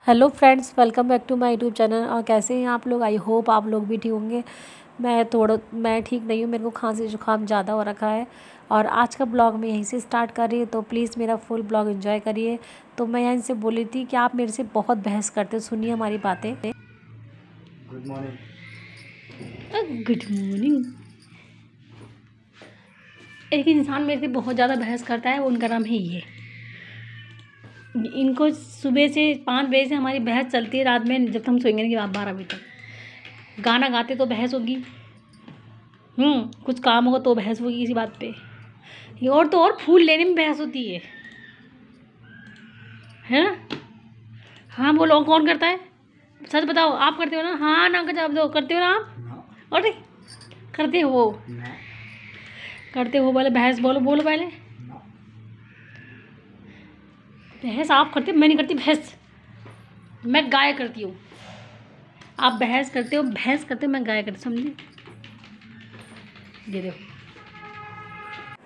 Hello friends, welcome back to my YouTube channel. और कैसे हैं आप लोग? आई होप आप लोग भी ठीक होंगे। मैं ठीक नहीं हूँ, मेरे को खांसी जुकाम ज़्यादा हो रखा है। और आज का ब्लॉग मैं यहीं से स्टार्ट कर रही हूँ, तो प्लीज़ मेरा फुल ब्लॉग एंजॉय करिए। तो मैं यहीं से बोली थी कि आप मेरे से बहुत बहस करते हो, सुनिए हमारी बातें। Good morning. Good morning. एक इंसान मेरे से बहुत ज़्यादा बहस करता है, उनका नाम है ये। इनको सुबह से 5 बजे से हमारी बहस चलती है, रात में जब हम सोएंगे कि 12 बजे तक। गाना गाते तो बहस होगी, कुछ काम होगा तो बहस होगी किसी बात पे। ये और तो और फूल लेने में बहस होती है ना? हाँ बोलो, कौन करता है? सच बताओ, आप करते हो ना? हाँ ना का जवाब दो, करते हो ना आप? अरे करते हो, करते हो बोले बहस, बोलो बोलो पहले। बहस आप करते हो, मैं नहीं करती बहस। मैं गाय करती हूँ। आप बहस करते हो, भैंस करते हो, मैं गाय करती, समझे? ये देखो।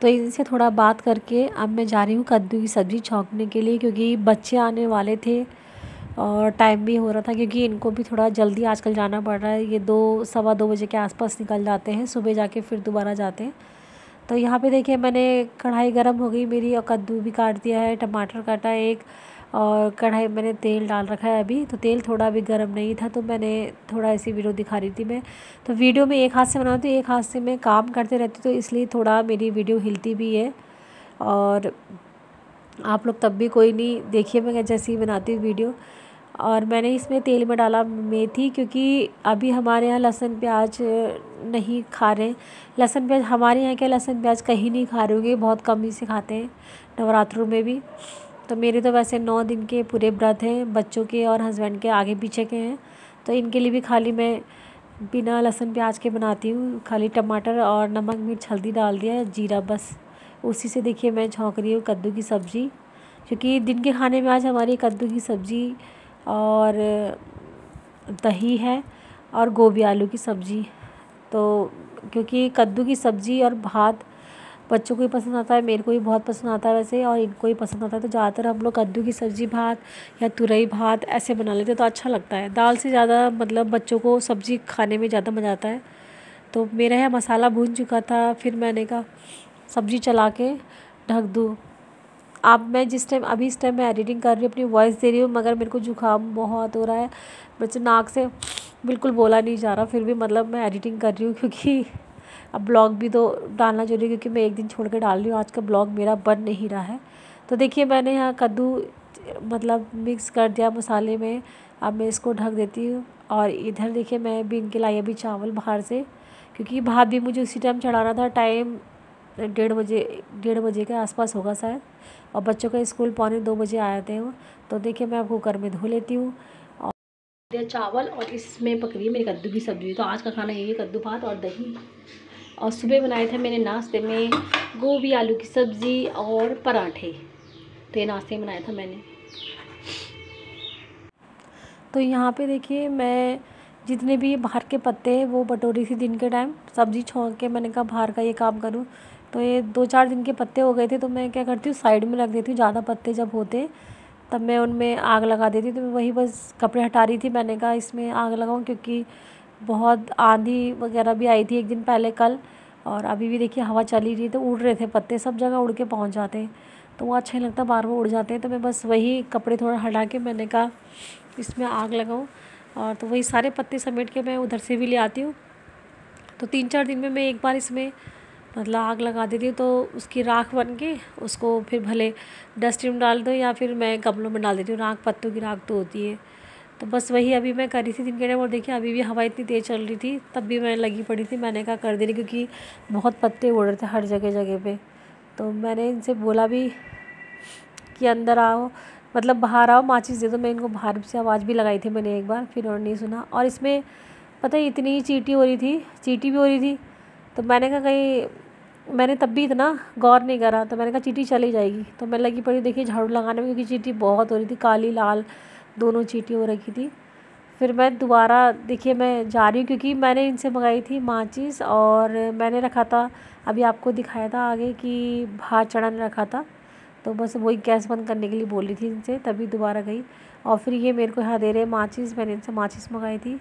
तो इनसे थोड़ा बात करके अब मैं जा रही हूँ कद्दू की सब्ज़ी छौंकने के लिए, क्योंकि बच्चे आने वाले थे और टाइम भी हो रहा था, क्योंकि इनको भी थोड़ा जल्दी आजकल जाना पड़ रहा है। ये 2 सवा 2 बजे के आसपास निकल जाते हैं, सुबह जाके फिर दोबारा जाते हैं। तो यहाँ पे देखिए, मैंने कढ़ाई गर्म हो गई मेरी और कद्दू भी काट दिया है, टमाटर काटा है एक, और कढ़ाई मैंने तेल डाल रखा है अभी। तो तेल थोड़ा भी गर्म नहीं था, तो मैंने थोड़ा ऐसी वीडियो दिखा रही थी मैं। तो वीडियो में एक हाथ से बनाती हूँ, एक हाथ से मैं काम करते रहती, तो इसलिए थोड़ा मेरी वीडियो हिलती भी है। और आप लोग तब भी कोई नहीं, देखिए मैं जैसे ही बनाती हूँ वीडियो। और मैंने इसमें तेल में डाला मेथी, क्योंकि अभी हमारे यहाँ लहसुन प्याज नहीं खा रहे। लहसुन प्याज हमारे यहाँ क्या, लहसुन प्याज कहीं नहीं खा रहे होंगे, बहुत कम ही से खाते हैं नवरात्रों में भी। तो मेरे तो वैसे 9 दिन के पूरे व्रत हैं, बच्चों के और हस्बैंड के आगे पीछे के हैं। तो इनके लिए भी खाली मैं बिना लहसुन प्याज के बनाती हूँ, खाली टमाटर और नमक मिर्च हल्दी डाल दिया, जीरा, बस उसी से देखिए मैं छौंक रही हूँ कद्दू की सब्ज़ी। क्योंकि दिन के खाने में आज हमारी कद्दू की सब्ज़ी और दही है और गोभी आलू की सब्ज़ी। तो क्योंकि कद्दू की सब्ज़ी और भात बच्चों को ही पसंद आता है, मेरे को भी बहुत पसंद आता है वैसे, और इनको ही पसंद आता है। तो ज़्यादातर हम लोग कद्दू की सब्ज़ी भात या तुरई भात ऐसे बना लेते हैं, तो अच्छा लगता है। दाल से ज़्यादा मतलब बच्चों को सब्ज़ी खाने में ज़्यादा मज़ा आता है। तो मेरा यहाँ मसाला भून चुका था, फिर मैंने कहा सब्ज़ी चला के ढक दूँ। अब मैं इस टाइम मैं एडिटिंग कर रही हूँ, अपनी वॉइस दे रही हूँ, मगर मेरे को जुकाम बहुत हो रहा है, मेरे से नाक से बिल्कुल बोला नहीं जा रहा, फिर भी मतलब मैं एडिटिंग कर रही हूँ, क्योंकि अब ब्लॉग भी तो डालना जरूरी है, क्योंकि मैं एक दिन छोड़ के डाल रही हूँ, आज का ब्लॉग मेरा बन नहीं रहा है। तो देखिए मैंने यहाँ कद्दू मतलब मिक्स कर दिया मसाले में। अब मैं इसको ढक देती हूँ। और इधर देखिए मैं बीन के लाई अभी चावल बाहर से, क्योंकि भात भी मुझे उसी टाइम चढ़ाना था। टाइम 1:30 के आसपास होगा शायद, और बच्चों का स्कूल 1:45 आए थे वो। तो देखिए मैं कुकर में धो लेती हूँ और चावल, और इसमें पक रही है मेरी कद्दू की सब्ज़ी। तो आज का खाना यही है, कद्दू भात और दही। और सुबह बनाए थे मैंने नाश्ते में गोभी आलू की सब्ज़ी और पराठे। तो ये नाश्ते में बनाया था मैंने। तो यहाँ पे देखिए मैं जितने भी बाहर के पत्ते हैं वो बटोरी थी दिन के टाइम, सब्ज़ी छौंक के मैंने कहा बाहर का ये काम करूँ। तो ये 2-4 दिन के पत्ते हो गए थे, तो मैं क्या करती हूँ साइड में रख देती हूँ। ज़्यादा पत्ते जब होते तब मैं उनमें आग लगा देती। तो मैं वही बस कपड़े हटा रही थी, मैंने कहा इसमें आग लगाऊँ, क्योंकि बहुत आंधी वगैरह भी आई थी एक दिन पहले कल। और अभी भी देखिए हवा चली रही, तो उड़ रहे थे पत्ते, सब जगह उड़ के पहुँच जाते हैं, तो वो अच्छा नहीं लगता, बार बार उड़ जाते हैं। तो मैं बस वही कपड़े थोड़ा हटा के मैंने कहा इसमें आग लगाऊँ। और तो वही सारे पत्ते समेट के मैं उधर से भी ले आती हूँ। तो 3-4 दिन में मैं एक बार इसमें मतलब आग लगा देती हूँ, तो उसकी राख बन के उसको फिर भले डस्टबिन में डाल दो या फिर मैं गमलों में डाल देती हूँ। राख, पत्तों की राख तो होती है। तो बस वही अभी मैं कर रही थी दिन के टाइम। और देखिए अभी भी हवा इतनी तेज़ चल रही थी, तब भी मैं लगी पड़ी थी, मैंने कहा कर दे रही, क्योंकि बहुत पत्ते उड़ रहे थे हर जगह जगह पे। तो मैंने इनसे बोला भी कि अंदर आओ, मतलब बाहर आओ, माचिस दे दो। मैं इनको बाहर से आवाज़ भी लगाई थी मैंने एक बार, फिर उन्होंने नहीं सुना। और इसमें पता है इतनी चींटी हो रही थी, चींटी भी हो रही थी। तो मैंने कहा कहीं, मैंने तब भी इतना गौर नहीं करा, तो मैंने कहा चींटी चली जाएगी। तो मैं लगी पड़ी देखिए झाड़ू लगाने में, क्योंकि चींटी बहुत हो रही थी, काली लाल दोनों चींटी हो रखी थी। फिर मैं दोबारा देखिए मैं जा रही हूँ, क्योंकि मैंने इनसे मंगाई थी माचिस, और मैंने रखा था अभी आपको दिखाया था आगे कि भात चढ़ाने रखा था। तो बस वही गैस बंद करने के लिए बोली थी इनसे, तभी दोबारा गई। और फिर ये मेरे को यहाँ दे रहे हैं माचिस, मैंने इनसे माचिस मंगाई थी।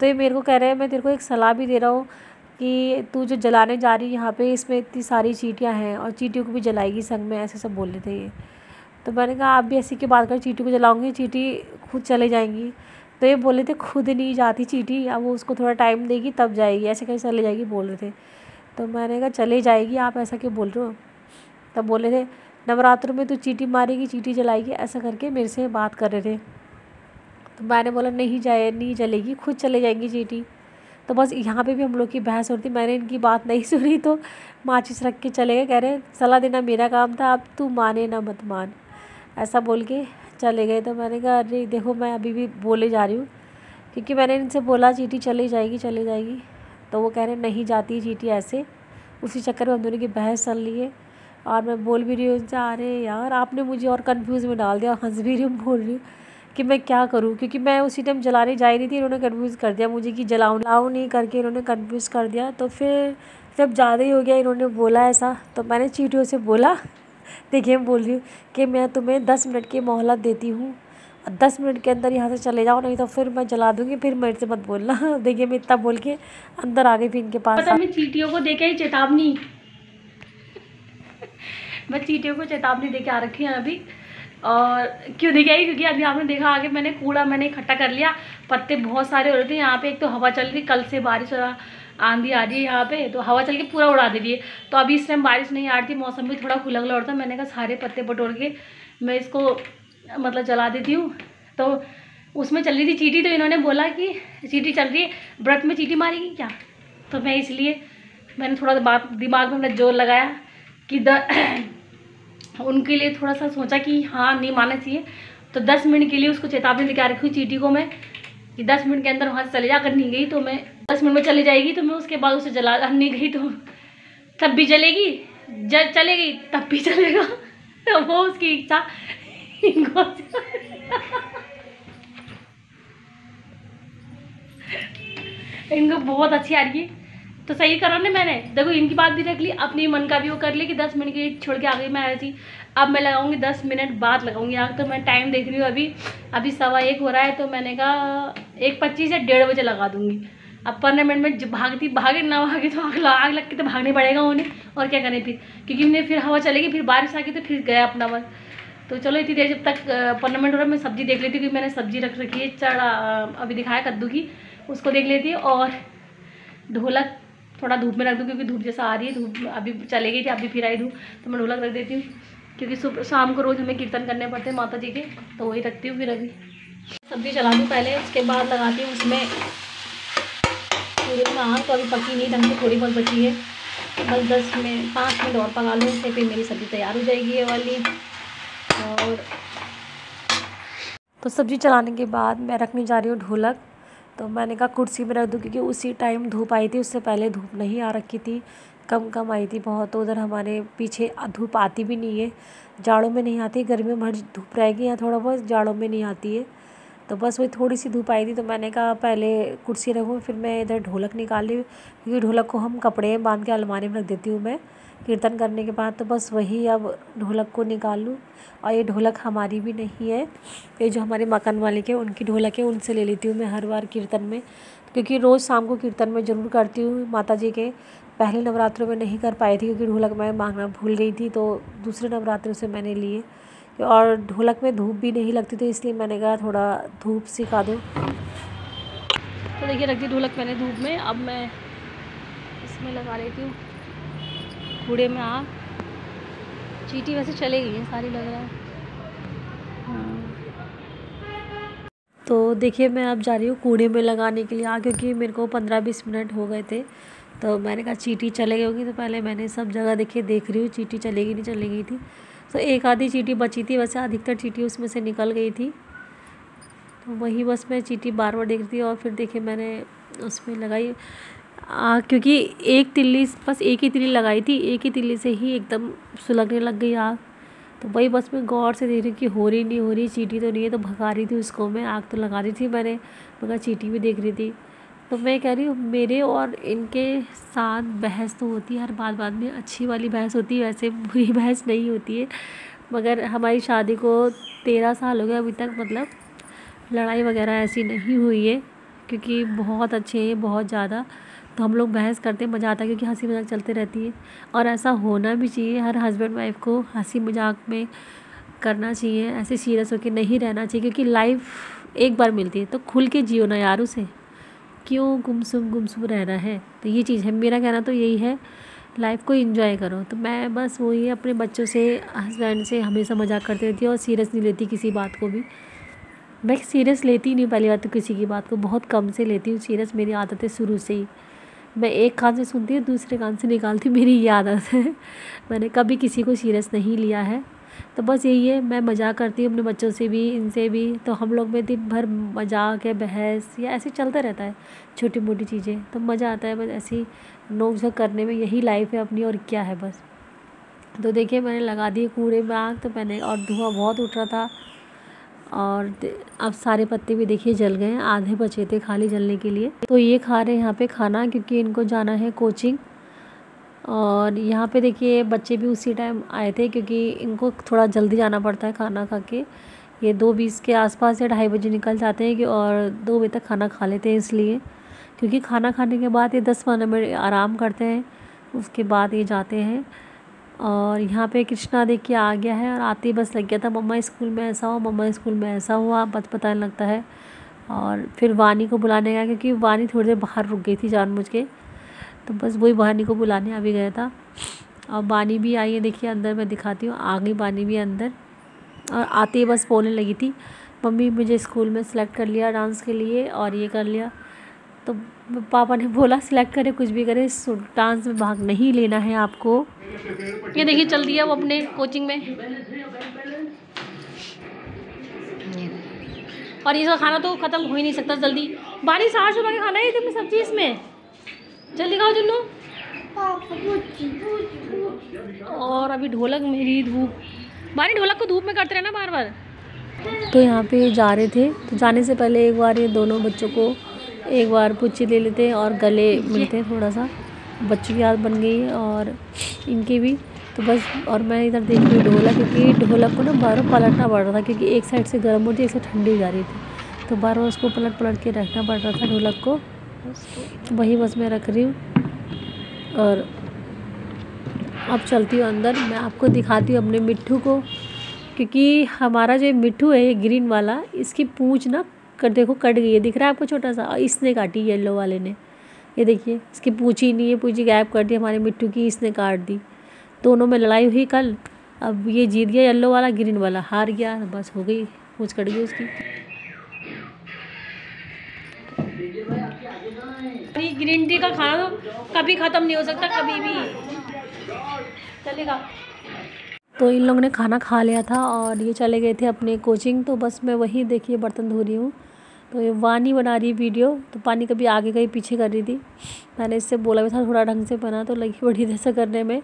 तो ये मेरे को कह रहे हैं मैं तेरे को एक सलाह भी दे रहा हूँ कि तू जो जलाने जा रही है यहाँ पे, इसमें इतनी सारी चींटियाँ हैं और चींटियों को भी जलाएगी संग में, ऐसे सब बोल रहे थे ये। तो मैंने कहा आप भी ऐसी की बात कर, चींटी को जलाऊंगी चींटी खुद चले जाएंगी। तो ये बोले थे खुद नहीं जाती चींटी, अब वो उसको थोड़ा टाइम देगी तब जाएगी, ऐसे कैसे चले जाएगी बोल रहे थे। तो मैंने कहा चले जाएगी, आप ऐसा क्यों बोल रहे हो। तब बोले थे नवरात्रों में तो चींटी मारेगी चींटी जलाएगी, ऐसा करके मेरे से बात कर रहे थे। तो मैंने बोला नहीं जलेगी, खुद चले जाएंगी चींटी। तो बस यहाँ पे भी हम लोग की बहस हो रही थी, मैंने इनकी बात नहीं सुनी तो माचिस रख के चले गए, कह रहे सलाह देना मेरा काम था, अब तू माने ना मत मान, ऐसा बोल के चले गए। तो मैंने कहा अरे देखो मैं अभी भी बोले जा रही हूँ, क्योंकि मैंने इनसे बोला चींटी चली जाएगी। तो वो कह रहे नहीं जाती चींटी ऐसे। उसी चक्कर में हम दोनों की बहस चल रही है और मैं बोल भी रही हूँ उनसे, अरे यार आपने मुझे और कंफ्यूज में डाल दिया, हंस भी रही हूँ, बोल रही हूँ कि मैं क्या करूँ, क्योंकि मैं उसी टाइम जलाने जा ही नहीं थी, इन्होंने कन्फ्यूज़ कर दिया मुझे कि जलाऊँ नहीं करके इन्होंने कन्फ्यूज़ कर दिया। तो फिर जब ज़्यादा ही हो गया, इन्होंने बोला ऐसा, तो मैंने चींटियों से बोला देखिए मैं बोल रही हूँ कि मैं तुम्हें 10 मिनट की मोहलत देती हूँ, 10 मिनट के अंदर यहाँ से चले जाओ, नहीं तो फिर मैं जला दूँगी, फिर मेरे से मत बोलना। देखिए मैं इतना बोल के अंदर आ गई फिर इनके पास। पता मैं चींटियों को देके ही चेतावनी मैं चींटियों को चेतावनी देके आ रखी है अभी। और क्यों देके आई, क्योंकि अभी आपने देखा आगे मैंने कूड़ा इकट्ठा कर लिया, पत्ते बहुत सारे हो रहे थे यहाँ पे। एक तो हवा चल रही, कल से बारिश आंधी आ रही है यहाँ पे, तो हवा चल के पूरा उड़ा दे रही है। तो अभी इस टाइम बारिश नहीं आ रही थी, मौसम भी थोड़ा खुला खुला हो रहा था। मैंने कहा सारे पत्ते बटोर के मैं इसको मतलब जला देती हूँ। तो उसमें चल रही थी चींटी, तो इन्होंने बोला कि चींटी चल रही है, व्रत में चींटी मारेगी क्या। तो मैं इसलिए मैंने थोड़ा दिमाग में अपना जोर लगाया कि उनके लिए थोड़ा सा सोचा कि हाँ नहीं मानना चाहिए। तो 10 मिनट के लिए उसको चेतावनी दिखा रखी हुई चींटी को मैं कि 10 मिनट के अंदर वहाँ से चले जा। अगर नहीं गई तो मैं 10 मिनट में चली जाएगी, तो मैं उसके बाद उसे जला, नहीं गई तो तब भी चलेगी, चलेगी तब भी चलेगा। तो वो उसकी इच्छा। इनको बहुत अच्छी आ रही है, तो सही करो ना। मैंने देखो इनकी बात भी रख ली, अपनी मन का भी वो कर ली कि 10 मिनट की छोड़ के आ गई मैं ऐसी। अब मैं लगाऊंगी 10 मिनट बाद लगाऊंगी आग। तो मैं टाइम देख रही हूँ, अभी 1:15 हो रहा है। तो मैंने कहा 1:25 या 1:30 बजे लगा दूंगी। अब 15 मिनट में भागे ना भागे तो आग लग के तो भागने पड़ेगा उन्हें, और क्या करें फिर, क्योंकि उन्हें फिर हवा चलेगी, फिर बारिश आ गई तो फिर गया अपना बस। तो चलो इतनी देर जब तक 15 मिनट हो रहा है, मैं सब्जी देख लेती हूँ, क्योंकि मैंने सब्जी रख रखी है चढ़ा, अभी दिखाया कद्दू की, उसको देख लेती है। और ढोलक थोड़ा धूप में रख दूँ, क्योंकि धूप जैसा आ रही है, धूप अभी चले गई थी, अभी फिर आई धूप, तो मैं ढोलक रख देती हूँ, क्योंकि सुबह शाम को रोज़ हमें कीर्तन करने पड़ते हैं माता जी के, तो वही रखती हूँ। फिर अभी सब्जी चला दूँ पहले, उसके बाद लगाती हूँ उसमें पूरे में आग। तो अभी पकी नहीं ढंग से, थोड़ी बहुत बची है, बस 5 मिनट और पका लूँ, उससे फिर मेरी सब्ज़ी तैयार हो जाएगी ये वाली। और तो सब्ज़ी चलाने के बाद मैं रखने जा रही हूँ ढोलक। तो मैंने कहा कुर्सी में रख दूँ, क्योंकि उसी टाइम धूप आई थी, उससे पहले धूप नहीं आ रखी थी, कम आई थी बहुत। तो उधर हमारे पीछे धूप आती भी नहीं है, जाड़ों में नहीं आती, गर्मी में भर धूप रहेगी, यहाँ थोड़ा बहुत जाड़ों में नहीं आती है। तो बस वही थोड़ी सी धूप आई थी, तो मैंने कहा पहले कुर्सी रखूँ, फिर मैं इधर ढोलक निकाल ली, क्योंकि ढोलक को हम कपड़े में बांध के अलमारी में रख देती हूँ मैं कीर्तन करने के बाद। तो बस वही अब ढोलक को निकाल लूँ। और ये ढोलक हमारी भी नहीं है, ये जो हमारे मकान मालिक है उनकी ढोलक है, उनसे ले लेती हूँ मैं हर बार कीर्तन में, क्योंकि रोज़ शाम को कीर्तन में ज़रूर करती हूँ माता जी के। पहले नवरात्रों में नहीं कर पाई थी, क्योंकि ढोलक मैं मांगना भूल गई थी, तो दूसरे नवरात्रों से मैंने लिए। और ढोलक में धूप भी नहीं लगती, तो इसलिए मैंने कहा थोड़ा धूप सिखा दो। तो देखिए रख दी ढोलक मैंने धूप में। अब मैं इसमें लगा लेती हूँ कूड़े में आग। चींटी वैसे चले गई है सारी, लग रहा है। हाँ। तो देखिए मैं अब जा रही हूँ कूड़े में लगाने के लिए आग, क्योंकि मेरे को 15-20 मिनट हो गए थे। तो मैंने कहा चींटी चले गई होगी, तो पहले मैंने सब जगह देख रही हूँ चींटी चलेगी नहीं चली गई थी। तो एक आधी चींटी बची थी, वैसे अधिकतर चींटी उसमें से निकल गई थी। तो वही बस मैं चींटी बार बार देख रही थी। और फिर देखिए मैंने उसमें लगाई क्योंकि एक तिल्ली, बस एक ही तिल्ली लगाई थी, एक ही तिल्ली से ही एकदम सुलगने लग गई आग। तो वही बस मैं गौर से देख रही कि हो रही नहीं हो रही, चींटी तो नहीं है, तो भगा रही थी उसको मैं। आग तो लगा दी थी मैंने, मगर चींटी भी देख रही थी। तो मैं कह रही हूँ मेरे और इनके साथ बहस तो होती है हर बात में, अच्छी वाली बहस होती है, वैसे बुरी बहस नहीं होती है। मगर हमारी शादी को 13 साल हो गए अभी तक, मतलब लड़ाई वगैरह ऐसी नहीं हुई है क्योंकि बहुत अच्छे हैं बहुत ज़्यादा। तो हम लोग बहस करते मज़ा आता है क्योंकि हंसी मजाक चलते रहती है और ऐसा होना भी चाहिए। हर हस्बैंड वाइफ को हंसी मजाक में करना चाहिए, ऐसे सीरियस होकर नहीं रहना चाहिए क्योंकि लाइफ एक बार मिलती है तो खुल के जियो ना यार, उसे क्यों गुमसुम रहना है। तो ये चीज़ है, मेरा कहना तो यही है, लाइफ को एंजॉय करो। तो मैं बस वही अपने बच्चों से हस्बैंड से हमेशा मजाक करती रहती हूँ और सीरियस नहीं लेती किसी बात को भी। मैं सीरियस लेती नहीं, पहली बात तो किसी की बात को बहुत कम से लेती हूँ सीरियस, मेरी आदत है शुरू से ही। मैं एक कान से सुनती हूँ दूसरे कान से निकालती हूँ, मेरी ये आदत है। मैंने कभी किसी को सीरियस नहीं लिया है। तो बस यही है, मैं मजाक करती हूँ अपने बच्चों से भी इनसे भी। तो हम लोग में दिन भर मजाक है बहस या ऐसे चलता रहता है छोटी मोटी चीज़ें, तो मज़ा आता है बस ऐसी नोक झोंक करने में। यही लाइफ है अपनी और क्या है बस। तो देखिए मैंने लगा दिए कूड़े में आग, तो मैंने और धुआं बहुत उठ रहा था और अब सारे पत्ते भी देखिए जल गए हैं, आधे बचे थे खाली जलने के लिए। तो ये खा रहे हैं यहाँ पे खाना क्योंकि इनको जाना है कोचिंग। और यहाँ पे देखिए बच्चे भी उसी टाइम आए थे क्योंकि इनको थोड़ा जल्दी जाना पड़ता है खाना खा के। ये 2:20 के आसपास या 2:30 बजे निकल जाते हैं कि और 2 बजे तक खाना खा लेते हैं, इसलिए क्योंकि खाना खाने के बाद ये 10-15 मिनट आराम करते हैं, उसके बाद ये जाते हैं। और यहाँ पे कृष्णा देखिए आ गया है और आते ही बस लग गया था मम्मा स्कूल में ऐसा हुआ, मम्मा स्कूल में ऐसा हुआ, बस पता नहीं लगता है। और फिर वानी को बुलाने गया क्योंकि वानी थोड़ी देर बाहर रुक गई थी जानबूझ के, तो बस वही वानी को बुलाने आ भी गया था। और वानी भी आई है देखिए अंदर, मैं दिखाती हूँ, आ गई वानी भी अंदर। और आते ही बस बोलने लगी थी मम्मी मुझे स्कूल में सेलेक्ट कर लिया डांस के लिए और ये कर लिया। तो पापा ने बोला सिलेक्ट करे कुछ भी करे, डांस में भाग नहीं लेना है आपको। ये देखिए चल दिया वो अपने कोचिंग में। और इसका खाना तो ख़त्म हो ही नहीं सकता जल्दी। 12-8 रुपये का खाना है तुमने सब्जी इसमें, जल्दी खाओ जुन्नू। और अभी ढोलक मेरी धूप, बारी ढोलक को धूप में करते रहना बार बार। तो यहाँ पे जा रहे थे, तो जाने से पहले एक बार ये दोनों बच्चों को एक बार पुच्ची ले लेते और गले मिलते हैं थोड़ा सा। बच्चों की याद बन गई और इनकी भी। तो बस और मैं इधर देख रही हूँ ढोलक, क्योंकि ढोलक को ना बार बार पलटना पड़ रहा था क्योंकि एक साइड से गर्म होती है एक से ठंडी हो जा रही थी, तो बार बार उसको पलट पलट के रखना पड़ रहा था ढोलक को। वही बस मैं रख रही हूँ और अब चलती हूँ अंदर। मैं आपको दिखाती हूँ अपने मिट्ठू को, क्योंकि हमारा जो मिट्ठू है ये ग्रीन वाला, इसकी पूँछ ना देखो कट गई है, दिख रहा है आपको छोटा सा, इसने काटी येलो वाले ने। ये देखिए इसकी पूँछ ही नहीं है, पूँछ गायब कर दी हमारे मिट्टू की, इसने काट दी। दोनों में लड़ाई हुई कल, अब ये जीत गया येलो वाला, ग्रीन वाला हार गया, बस हो गई, पूँछ कट गई उसकी। ग्रीन टी का खाना तो कभी ख़त्म नहीं हो सकता, कभी भी चलेगा। तो इन लोगों ने खाना खा लिया था और ये चले गए थे अपने कोचिंग। तो बस मैं वही देखिए बर्तन धो रही हूँ। तो ये वानी बना रही वीडियो, तो पानी कभी आगे कहीं पीछे कर रही थी। मैंने इससे बोला भी था थोड़ा ढंग से बना, तो लगी बड़ी देर से करने में।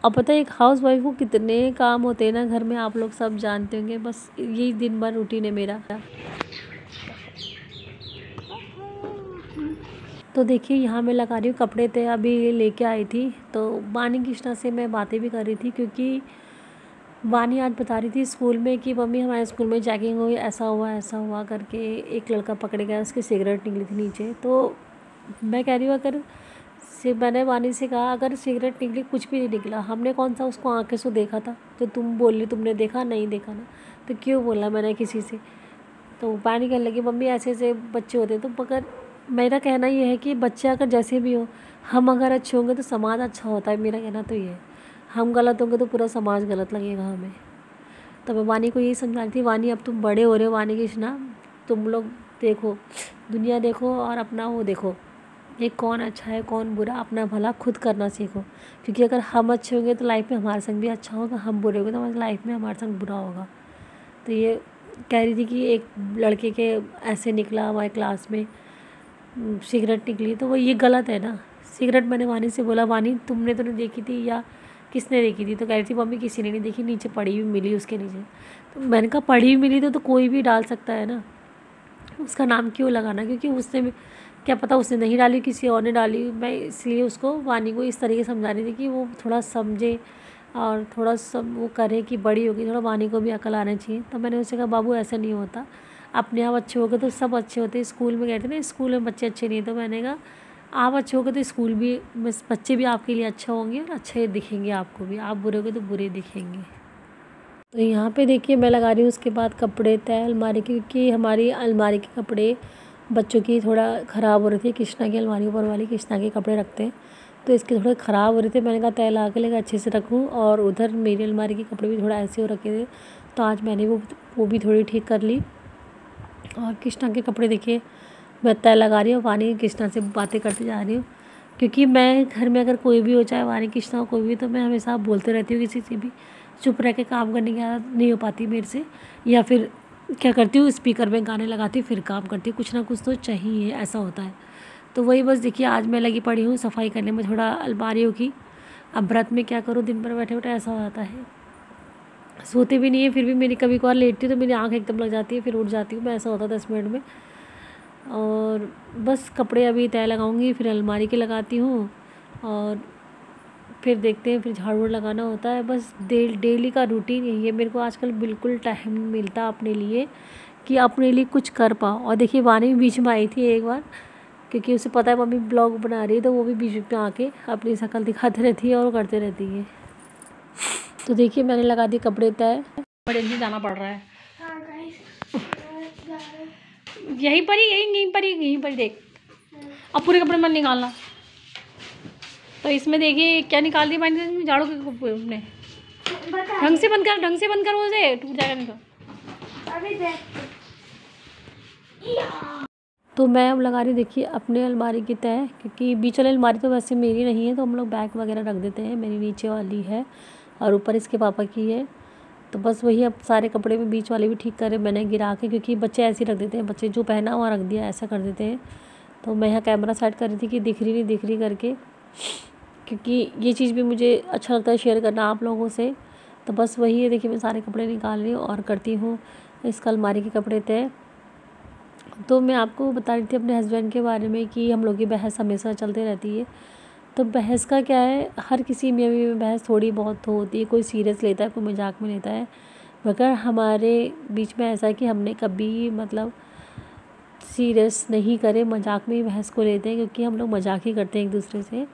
अब पता है एक हाउस वाइफ को कितने काम होते हैं ना घर में, आप लोग सब जानते होंगे। बस यही दिन भर रूटीन है मेरा। तो देखिए यहाँ मैं लगा रही हूँ कपड़े थे, अभी लेके आई थी। तो वानी कृष्णा से मैं बातें भी कर रही थी क्योंकि वानी आज बता रही थी स्कूल में कि मम्मी हमारे स्कूल में चेकिंग हुई, ऐसा हुआ करके एक लड़का पकड़े गया, उसकी सिगरेट निकली थी नीचे। तो मैं कह रही हूँ अगर मैंने वानी से कहा अगर सिगरेट निकली, कुछ भी नहीं निकला, हमने कौन सा उसको आंखें से देखा था, तो तुम बोल रही तुमने देखा, नहीं देखा ना, तो क्यों बोला मैंने किसी से। तो वानी कहने लगी मम्मी ऐसे ऐसे बच्चे होते हैं। तो मगर मेरा कहना ये है कि बच्चे अगर जैसे भी हो, हम अगर अच्छे होंगे तो समाज अच्छा होता है। मेरा कहना तो ये है, हम गलत होंगे तो पूरा समाज गलत लगेगा हमें। तो मैं वानी को यही समझा रही थी, वानी अब तुम बड़े हो रहे हो वानी कृष्णा, तुम लोग देखो दुनिया देखो और अपना वो देखो, ये कौन अच्छा है कौन बुरा, अपना भला खुद करना सीखो। क्योंकि अगर हम अच्छे होंगे तो लाइफ में हमारे संग भी अच्छा होगा, हम बुरे होंगे तो हमारी लाइफ में हमारे संग बुरा होगा। तो ये कह रही थी कि एक लड़के के ऐसे निकला हमारे क्लास में, सिगरेट निकली, तो वो ये गलत है ना। सिगरेट मैंने वानी से बोला वानी तुमने तो नहीं देखी थी या किसने देखी थी। तो कह रही थी मम्मी किसी ने नहीं देखी, नीचे पड़ी हुई मिली उसके नीचे। तो मैंने कहा पड़ी हुई मिली तो कोई भी डाल सकता है ना, उसका नाम क्यों लगाना, क्योंकि उसने क्या पता उसने नहीं डाली किसी और ने डाली। मैं इसलिए उसको वानी को इस तरीके से समझा रही थी कि वो थोड़ा समझे और थोड़ा सब वो करे कि बड़ी होगी, थोड़ा वानी को भी अकल आना चाहिए। तो मैंने उससे कहा बाबू ऐसा नहीं होता, अपने आप अच्छे हो गए तो सब अच्छे होते हैं। स्कूल में कहते हैं ना, स्कूल में बच्चे अच्छे नहीं, तो मैंने कहा आप अच्छे हो गए तो स्कूल भी बच्चे भी आपके लिए अच्छे होंगे और अच्छे दिखेंगे आपको भी। आप बुरे हो गए तो बुरे दिखेंगे। तो यहाँ पे देखिए मैं लगा रही हूँ उसके बाद कपड़े तय अलमारी की, क्योंकि हमारी अलमारी के कपड़े बच्चों की थोड़ा ख़राब हो रही थी। कृष्णा की अलमारी ऊपर वाली कृष्णा के कपड़े रखते हैं, तो इसके थोड़े ख़राब हो रहे थे। मैंने कहा तय ला के लेकर अच्छे से रखूँ, और उधर मेरी अलमारी के कपड़े भी थोड़ा ऐसे हो रखे थे, तो आज मैंने वो भी थोड़ी ठीक कर ली। और कृष्णा के कपड़े देखिए मैं तय लगा रही हूँ, वानी कृष्णा से बातें करते जा रही हूँ, क्योंकि मैं घर में अगर कोई भी हो, चाहे वानी कृष्णा हो कोई भी, तो मैं हमेशा बोलते रहती हूँ किसी से भी। चुप रह के काम करने की आदत नहीं हो पाती मेरे से, या फिर क्या करती हूँ स्पीकर में गाने लगाती हूँ फिर काम करती हूँ, कुछ ना कुछ तो चाहिए, ऐसा होता है। तो वही बस देखिए आज मैं लगी पड़ी हूँ सफाई करने में थोड़ा अलमारियों की। अब व्रत में क्या करूँ, दिन भर बैठे बैठे ऐसा हो जाता है, सोते भी नहीं है, फिर भी मेरी कभी कभार लेटती हूँ तो मेरी आँख एकदम लग जाती है, फिर उठ जाती हूँ मैं, ऐसा होता है 10 मिनट में। और बस कपड़े अभी तय लगाऊंगी, फिर अलमारी के लगाती हूँ, और फिर देखते हैं, फिर झाड़ू लगाना होता है। बस डेली का रूटीन यही है। मेरे को आजकल बिल्कुल टाइम नहीं मिलता अपने लिए कि अपने लिए कुछ कर पाओ। और देखिए वानी भी बीच में आई थी एक बार, क्योंकि उसे पता है मम्मी ब्लॉग बना रही है, तो वो भी बीच में आके अपनी शक्ल दिखाती रहती है और करते रहती है। तो देखिए मैंने लगा दी कपड़े तय, बड़े दिन जाना पड़ रहा है। यहीं पर ही यहीं पर ही देख, अब पूरे कपड़े मत निकालना। तो इसमें देखिए क्या निकाल दी मैंने, झाड़ू के अपने ढंग से बंद कर उसे टूट जाएगा नहीं तो मैं अब लगा रही देखिए अपने अलमारी की तय, क्योंकि बीच वाली अलमारी तो वैसे मेरी नहीं है, तो हम लोग बैग वगैरह रख देते हैं। मेरी नीचे वाली है और ऊपर इसके पापा की है। तो बस वही अब सारे कपड़े में बीच वाले भी ठीक करे मैंने गिरा के, क्योंकि बच्चे ऐसे ही रख देते हैं, बच्चे जो पहना हुआ रख दिया ऐसा कर देते हैं। तो मैं यहाँ कैमरा सेट कर रही थी कि दिख रही करके, क्योंकि ये चीज़ भी मुझे अच्छा लगता है शेयर करना आप लोगों से। तो बस वही है, देखिए मैं सारे कपड़े निकाल रही हूँ और करती हूँ इस अलमारी के कपड़े तय। तो मैं आपको बता रही थी अपने हस्बैंड के बारे में कि हम लोग की बहस हमेशा चलती रहती है। तो बहस का क्या है, हर किसी में बहस थोड़ी बहुत होती है, कोई सीरियस लेता है, कोई मजाक में लेता है, मगर हमारे बीच में ऐसा है कि हमने कभी मतलब सीरियस नहीं करे, मजाक में ही बहस को लेते हैं, क्योंकि हम लोग मजाक ही करते हैं एक दूसरे से।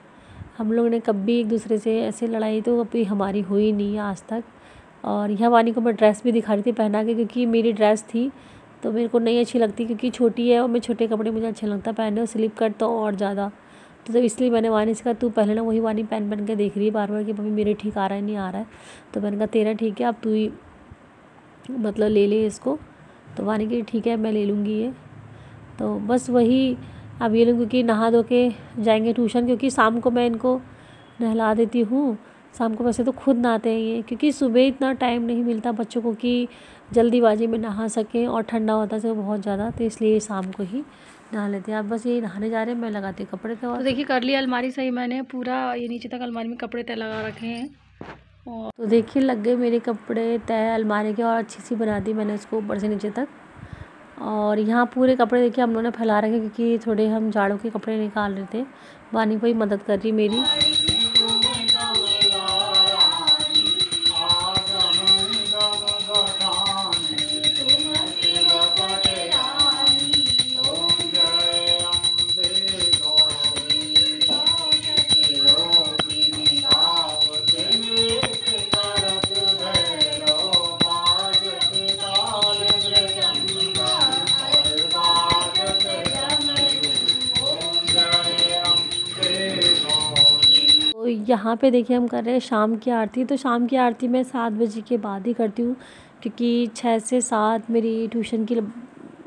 हम लोग ने कभी एक दूसरे से ऐसे लड़ाई तो कभी हमारी हुई नहीं आज तक। और यह वानी को मैं ड्रेस भी दिखा रही थी पहना के, क्योंकि मेरी ड्रेस थी तो मेरे को नहीं अच्छी लगती, क्योंकि छोटी है और मैं छोटे कपड़े मुझे अच्छा लगता पहनने, और स्लिप कट तो और ज़्यादा। तो जब इसलिए मैंने वानी से कहा तू पहले ना, वही वानी पहन के देख रही है बार बार कि मम्मी मेरे ठीक आ रहा है नहीं आ रहा है। तो मैंने कहा तेरा ठीक है, अब तू ही मतलब ले ले इसको। तो वानी की ठीक है मैं ले लूँगी ये। तो बस वही अब ये लोग क्योंकि नहा धो के जाएंगे ट्यूशन, क्योंकि शाम को मैं इनको नहला देती हूँ। शाम को वैसे तो खुद नहाते हैं ये, क्योंकि सुबह इतना टाइम नहीं मिलता बच्चों को कि जल्दीबाजी में नहा सकें, और ठंडा होता है बहुत ज़्यादा, तो इसलिए शाम को ही नहा लेते हैं। अब बस यही नहाने जा रहे हैं, मैं लगाती हूँ कपड़े। तो देखिए कर लिया अलमारी सही, मैंने पूरा ये नीचे तक अलमारी में कपड़े तय लगा रखे हैं। और तो देखिए लग गए मेरे कपड़े तय अलमारी के, और अच्छी सी बना दी मैंने उसको ऊपर से नीचे तक। और यहाँ पूरे कपड़े देखिए हम लोगों ने फैला रखे, क्योंकि थोड़े हम झाड़ू के कपड़े निकाल रहे थे। वानी को ही मदद कर रही मेरी। तो यहाँ पे देखिए हम कर रहे हैं शाम की आरती। तो शाम की आरती मैं 7 बजे के बाद ही करती हूँ, क्योंकि 6 से 7 मेरी ट्यूशन की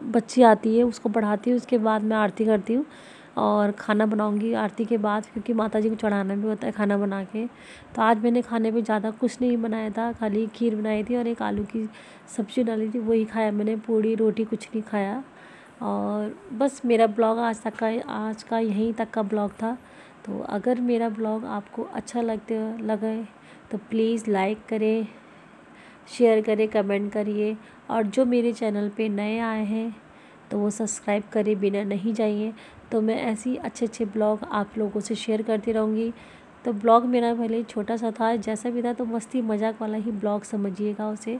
बच्ची आती है, उसको पढ़ाती हूँ, उसके बाद मैं आरती करती हूँ। और खाना बनाऊँगी आरती के बाद, क्योंकि माता जी को चढ़ाना भी होता है खाना बना के। तो आज मैंने खाने में ज़्यादा कुछ नहीं बनाया था, खाली खीर बनाई थी और एक आलू की सब्ज़ी डाली थी, वही खाया मैंने, पूड़ी रोटी कुछ नहीं खाया। और बस मेरा ब्लॉग आज का यहीं तक का ब्लॉग था। तो अगर मेरा ब्लॉग आपको अच्छा लगे तो प्लीज़ लाइक करें, शेयर करें, कमेंट करिए। और जो मेरे चैनल पे नए आए हैं तो वो सब्सक्राइब करें बिना नहीं जाइए। तो मैं ऐसी अच्छे ब्लॉग आप लोगों से शेयर करती रहूँगी। तो ब्लॉग मेरा भले छोटा सा था, जैसा भी था, तो मस्ती मजाक वाला ही ब्लॉग समझिएगा उसे,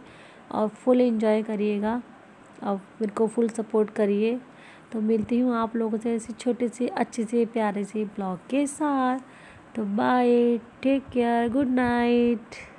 और फुल एंजॉय करिएगा। अब मेरे को फुल सपोर्ट करिए। तो मिलती हूँ आप लोगों से ऐसी छोटे से अच्छे से प्यारे से ब्लॉग के साथ। तो bye, take care, good night.